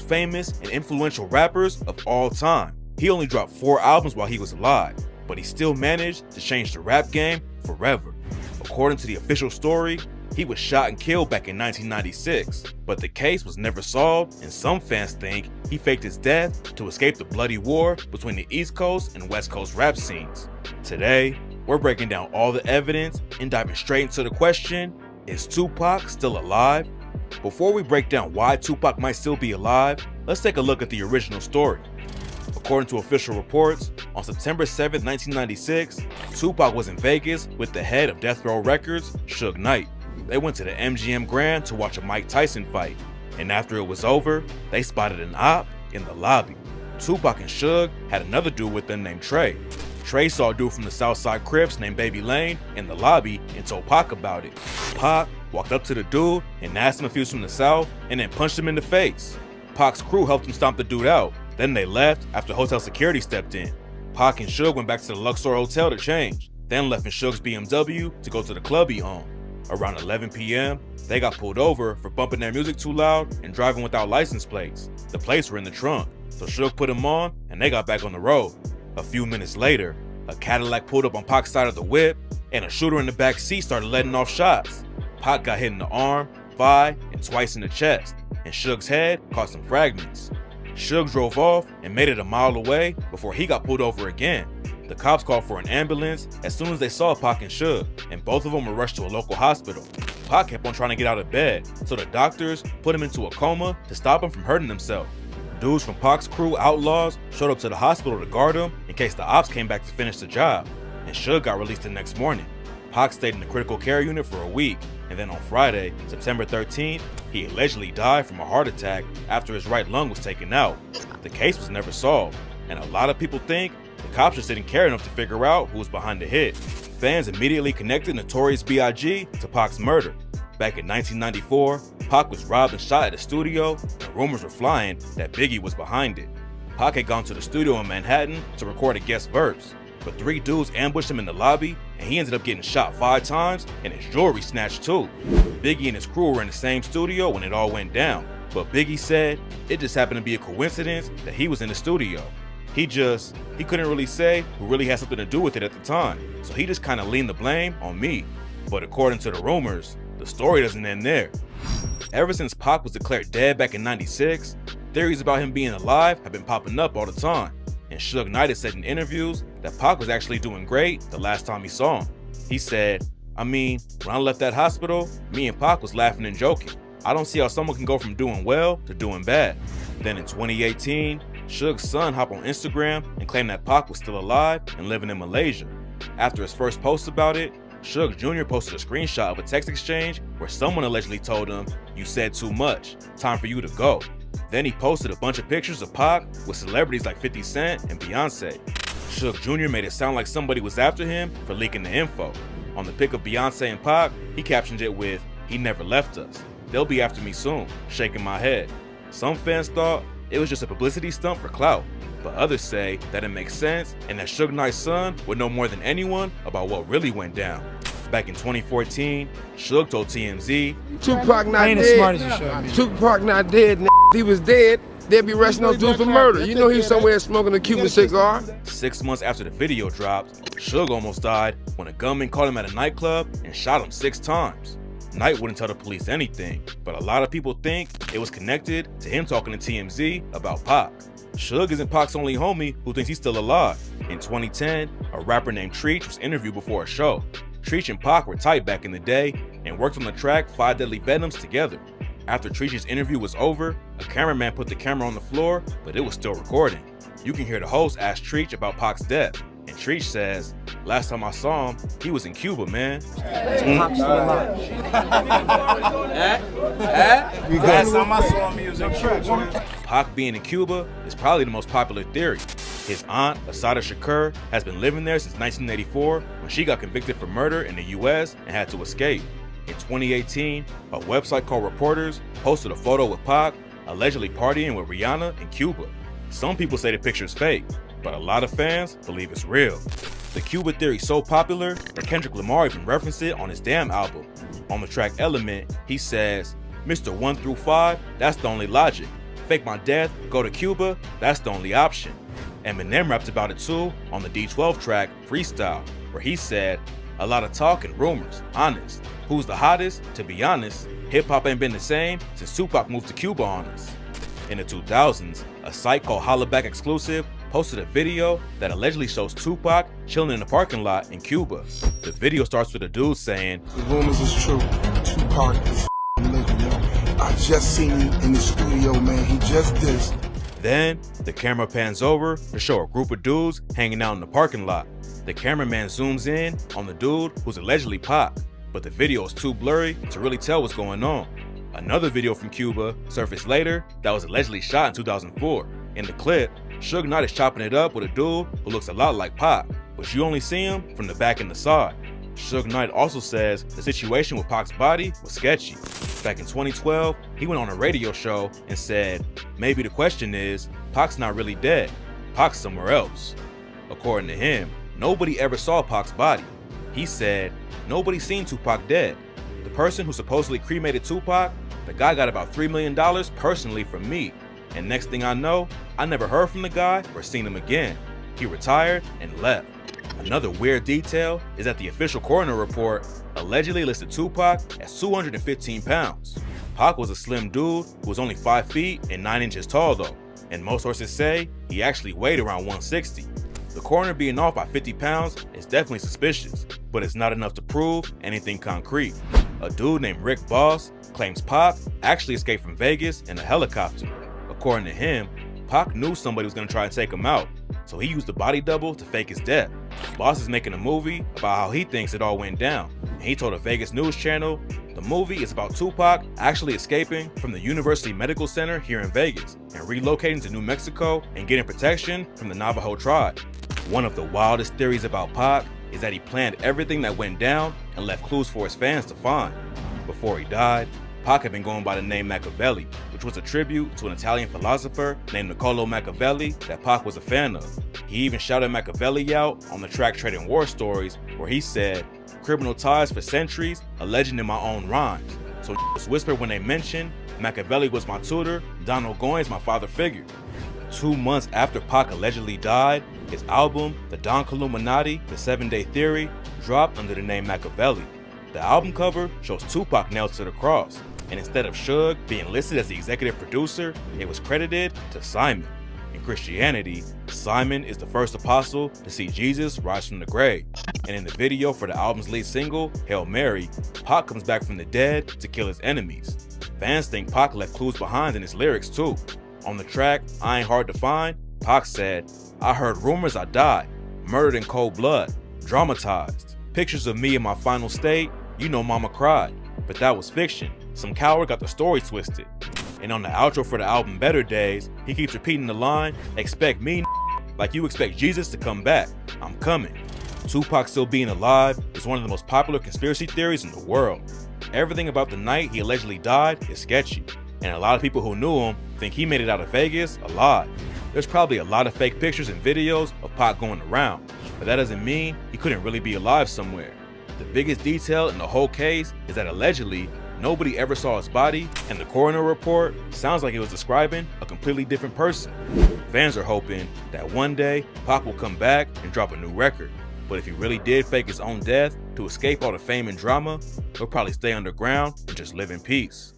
most famous and influential rappers of all time. He only dropped 4 albums while he was alive, but he still managed to change the rap game forever. According to the official story, he was shot and killed back in 1996, but the case was never solved, and some fans think he faked his death to escape the bloody war between the East Coast and West Coast rap scenes. Today, we're breaking down all the evidence and diving straight into the question, is Tupac still alive? Before we break down why Tupac might still be alive, let's take a look at the original story. According to official reports, on September 7, 1996, Tupac was in Vegas with the head of Death Row Records, Suge Knight. They went to the MGM Grand to watch a Mike Tyson fight, and after it was over, they spotted an op in the lobby. Tupac and Suge had another dude with them named Trey. Trey saw a dude from the Southside Crips named Baby Lane in the lobby and told Pac about it. Pac walked up to the dude and asked him if he was from the South, and then punched him in the face. Pac's crew helped him stomp the dude out. Then they left after hotel security stepped in. Pac and Suge went back to the Luxor Hotel to change, then left in Suge's BMW to go to the club he owned. Around 11 p.m., they got pulled over for bumping their music too loud and driving without license plates. The plates were in the trunk, so Suge put them on and they got back on the road. A few minutes later, a Cadillac pulled up on Pac's side of the whip and a shooter in the back seat started letting off shots. Pac got hit in the arm, thigh, and twice in the chest, and Suge's head caught some fragments. Suge drove off and made it a mile away before he got pulled over again. The cops called for an ambulance as soon as they saw Pac and Suge, and both of them were rushed to a local hospital. Pac kept on trying to get out of bed, so the doctors put him into a coma to stop him from hurting himself. Dudes from Pac's crew, Outlaws, showed up to the hospital to guard him in case the ops came back to finish the job, and Suge got released the next morning. Pac stayed in the critical care unit for a week, and then on Friday, September 13th, he allegedly died from a heart attack after his right lung was taken out. The case was never solved, and a lot of people think the cops just didn't care enough to figure out who was behind the hit. Fans immediately connected Notorious B.I.G. to Pac's murder. Back in 1994, Pac was robbed and shot at a studio, and rumors were flying that Biggie was behind it. Pac had gone to the studio in Manhattan to record a guest verse, but 3 dudes ambushed him in the lobby, and he ended up getting shot 5 times and his jewelry snatched too. Biggie and his crew were in the same studio when it all went down, but Biggie said it just happened to be a coincidence that he was in the studio. He couldn't really say who really had something to do with it at the time, so he just kind of leaned the blame on me. But according to the rumors, the story doesn't end there. Ever since Pac was declared dead back in '96, theories about him being alive have been popping up all the time, and Suge Knight has said in interviews that Pac was actually doing great the last time he saw him. He said, when I left that hospital, me and Pac was laughing and joking. I don't see how someone can go from doing well to doing bad. Then in 2018, Suge's son hopped on Instagram and claimed that Pac was still alive and living in Malaysia. After his first post about it, Suge Jr. posted a screenshot of a text exchange where someone allegedly told him, "You said too much, time for you to go." Then he posted a bunch of pictures of Pac with celebrities like 50 Cent and Beyonce. Suge Jr. made it sound like somebody was after him for leaking the info. On the pic of Beyonce and Pac, he captioned it with, "He never left us. They'll be after me soon," shaking my head. Some fans thought it was just a publicity stunt for clout, but others say that it makes sense and that Suge Knight's son would know more than anyone about what really went down. Back in 2014, Suge told TMZ, "Tupac not ain't as dead. smart as you should be. Tupac not dead. If he was dead, they'd be arresting those dudes for murder. You know he was somewhere smoking a Cuban cigar." 6 months after the video dropped, Suge almost died when a gunman caught him at a nightclub and shot him 6 times. Knight wouldn't tell the police anything, but a lot of people think it was connected to him talking to TMZ about Pac. Suge isn't Pac's only homie who thinks he's still alive. In 2010, a rapper named Treach was interviewed before a show. Treach and Pac were tight back in the day and worked on the track 5 Deadly Venoms together. After Treach's interview was over, a cameraman put the camera on the floor, but it was still recording. You can hear the host ask Treach about Pac's death, and Treach says, "Last time I saw him, he was in Cuba, man." Pac's still alive. Last time I saw him, he was in Cuba. Pac being in Cuba is probably the most popular theory. His aunt, Assata Shakur, has been living there since 1984 when she got convicted for murder in the US and had to escape. In 2018, a website called Reporters posted a photo with Pac allegedly partying with Rihanna in Cuba. Some people say the picture is fake, but a lot of fans believe it's real. The Cuba theory is so popular that Kendrick Lamar even referenced it on his Damn album. On the track Element, he says, "Mr. 1 through 5, that's the only logic. fake my death, go to Cuba, that's the only option. Eminem rapped about it too on the D12 track Freestyle, where he said, a lot of talk and rumors, honest. Who's the hottest? To be honest, hip-hop ain't been the same since Tupac moved to Cuba on us. In the 2000s, a site called Hollaback Exclusive posted a video that allegedly shows Tupac chilling in a parking lot in Cuba. The video starts with a dude saying, the rumors is true, Tupac is living, yo. I just seen him in the studio, man, he just dissed. Then, the camera pans over to show a group of dudes hanging out in the parking lot. The cameraman zooms in on the dude who's allegedly Pac, but the video is too blurry to really tell what's going on. Another video from Cuba surfaced later that was allegedly shot in 2004. In the clip, Suge Knight is chopping it up with a dude who looks a lot like Pac, but you only see him from the back and the side. Suge Knight also says the situation with Pac's body was sketchy. Back in 2012, he went on a radio show and said, maybe the question is, Pac's not really dead, Pac's somewhere else. According to him, nobody ever saw Pac's body. He said, nobody seen Tupac dead. The person who supposedly cremated Tupac, the guy got about $3 million personally from me. And next thing I know, I never heard from the guy or seen him again. He retired and left. Another weird detail is that the official coroner report allegedly listed Tupac as 215 pounds. Pac was a slim dude who was only 5 feet and 9 inches tall though, and most sources say he actually weighed around 160. The coroner being off by 50 pounds is definitely suspicious, but it's not enough to prove anything concrete. A dude named Rick Boss claims Pac actually escaped from Vegas in a helicopter. According to him, Pac knew somebody was going to try and take him out, so he used a body double to fake his death. Boss is making a movie about how he thinks it all went down, and he told a Vegas news channel the movie is about Tupac actually escaping from the University Medical Center here in Vegas and relocating to New Mexico and getting protection from the Navajo tribe. One of the wildest theories about Pac is that he planned everything that went down and left clues for his fans to find. Before he died, Pac had been going by the name Machiavelli, which was a tribute to an Italian philosopher named Niccolò Machiavelli that Pac was a fan of. He even shouted Machiavelli out on the track Trading War Stories, where he said, criminal ties for centuries, a legend in my own rhymes. So just whispered when they mentioned Machiavelli was my tutor, Donald Goines my father figure. 2 months after Pac allegedly died, his album, The Don Killuminati, The 7-Day Theory, dropped under the name Machiavelli. The album cover shows Tupac nailed to the cross, and instead of Suge being listed as the executive producer, it was credited to Simon. In Christianity, Simon is the first apostle to see Jesus rise from the grave, and in the video for the album's lead single, Hail Mary, Pac comes back from the dead to kill his enemies. Fans think Pac left clues behind in his lyrics too. On the track, I Ain't Hard to Find, Pac said, I heard rumors I died, murdered in cold blood, dramatized. Pictures of me in my final state, you know mama cried, but that was fiction. Some coward got the story twisted. And on the outro for the album Better Days, he keeps repeating the line, expect me like you expect Jesus to come back. I'm coming. Tupac still being alive is one of the most popular conspiracy theories in the world. Everything about the night he allegedly died is sketchy, and a lot of people who knew him think he made it out of Vegas alive. There's probably a lot of fake pictures and videos of Pac going around, but that doesn't mean he couldn't really be alive somewhere. The biggest detail in the whole case is that allegedly, nobody ever saw his body, and the coroner report sounds like it was describing a completely different person. Fans are hoping that one day, Pac will come back and drop a new record. But if he really did fake his own death to escape all the fame and drama, he'll probably stay underground and just live in peace.